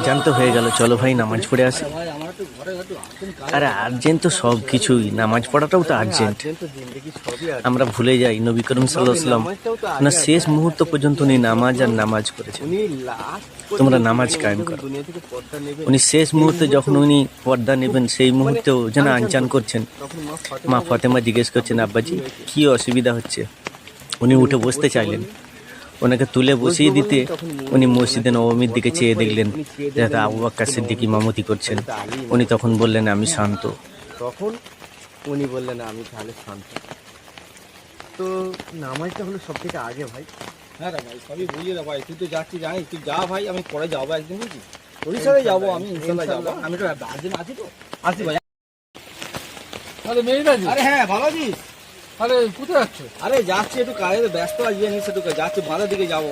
আজান তো হয়ে গেল, চলো ভাই নামাজ পড়ে আসি। আরে আর্জেন্ট তো সব কিছুই, নামাজ পড়াটাও তো আর্জেন্ট। আমরা ভুলে যাই নবী করিম সাল্লাল্লাহু আলাইহি ওয়াসাল্লাম ওনার শেষ মুহূর্ত পর্যন্ত উনি নামাজ আর নামাজ করেছেন। তোমরা নামাজ কায়েম করো। উনি শেষ মুহূর্তে যখন উনি পর্দা নেবেন সেই মুহূর্তেও যেন আনচান করছেন। মা ফাতেমা জিজ্ঞেস করছেন, আব্বাজি কি অসুবিধা হচ্ছে? উনি উঠে বসতে চাইলেন, ওনাকে তুলে বসিয়ে দিতে উনি মসজিদে নববীর দিকে চেয়ে দেখলেন যাতে আবু বকর সিদ্দিক ইমামতি করছেন। উনি তখন বললেন, আমি শান্ত। তখন উনি বললেন, আমি তাহলে শান্ত। তো নামাজটা হলো সব থেকে আগে ভাই। হ্যাঁ রে ভাই, সবই বুঝিয়ে দে ভাই। তুই তো যাচ্ছি, জানিস, তুই যা ভাই, আমি পরে যাবো একদিন, বুঝলি? ওড়িশায় যাবো আমি, ইনশাল্লাহ যাবো। আমি তো একদিন আছি, তো আসি ভাই। আরে মেয়েরাজি, আরে হ্যাঁ, ভালো আছিস? আরে কোথায় যাচ্ছ? আরে যাচ্ছি, একটু কাজে ব্যস্ত আছি, জানিস, একটু যাচ্ছি, বাঁধার দিকে যাবো।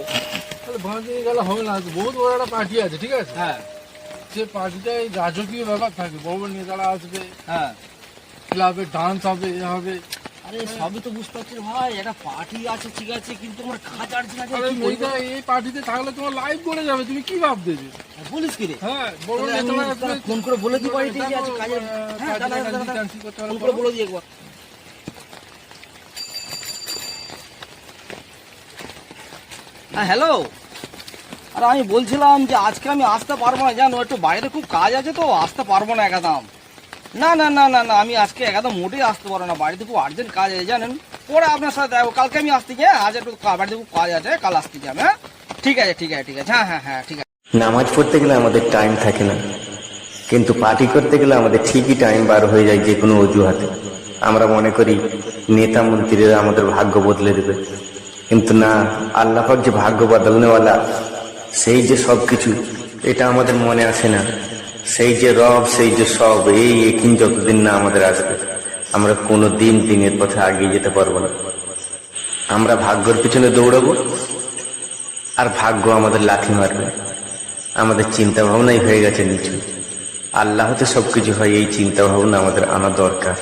তাহলে ভাঁজে গেলে হবে না, বহুত বড় একটা পার্টি আছে, ঠিক আছে? হ্যাঁ সে পার্টিটাই রাজকীয় ব্যাপার থাকে, বড় বড় নেতারা আসবে, হ্যাঁ। ক্লাবে ডান্স হবে, এ হবে। আরে সবই তো বুঝতে পারছি ভাই, একটা পার্টি আছে, ঠিক আছে, কিন্তু আমার কাজ আর্জেন্ট আছে। আরে মেয়েটা এই পার্টিতে থাকলে তোমার লাইফ করে যাবে, তুমি কি ভাবতে যে? বলিস কি রে? হ্যাঁ, বড় বড় তাহলে নেতারা আমি আসবে, ফোন করে বলে দিই বাড়িতে যে আছে কাজে। হ্যাঁ, দাঁড়া, ফোন করে বলে দিই একবার। হ্যাঁ হ্যালো, আর আমি বলছিলাম যে আজকে আমি আসতে পারবো না, জানো, একটু বাইরে খুব কাজ আছে, তো আসতে পারবো না একদম। না না না না না, আমি আজকে একদম মোটেই আসতে পারবো না, বাড়িতে খুব আর্জেন্ট কাজ আছে, জানেন। পরে আপনার সাথে দেখো, কালকে আমি আসতে চাই। আজ একটু বাড়িতে খুব কাজ আছে, কাল আসতে চাই আমি। হ্যাঁ ঠিক আছে, ঠিক আছে, ঠিক আছে। হ্যাঁ হ্যাঁ হ্যাঁ, ঠিক আছে। নামাজ পড়তে গেলে আমাদের টাইম থাকে না, কিন্তু পার্টি করতে গেলে আমাদের ঠিকই টাইম বার হয়ে যায় যে কোনো অজুহাতে। আমরা মনে করি নেতা মন্ত্রীরা আমাদের ভাগ্য বদলে দেবে, কিন্তু না, আল্লাহ পাক যে ভাগ্য বদলানেওয়ালা, সেই যে সব কিছু, এটা আমাদের মনে আসে না। সেই যে রব, সেই যে সব, এই একিন যতদিন না আমাদের আসবে, আমরা কোনো দিন দিনের পথে এগিয়ে যেতে পারবো না। আমরা ভাগ্যের পিছনে দৌড়াবো, আর ভাগ্য আমাদের লাথি মারবে। আমাদের চিন্তা ভাবনাই হয়ে গেছে নিচু। আল্লাহতে সবকিছু হয়, এই চিন্তা ভাবনা আমাদের আনা দরকার।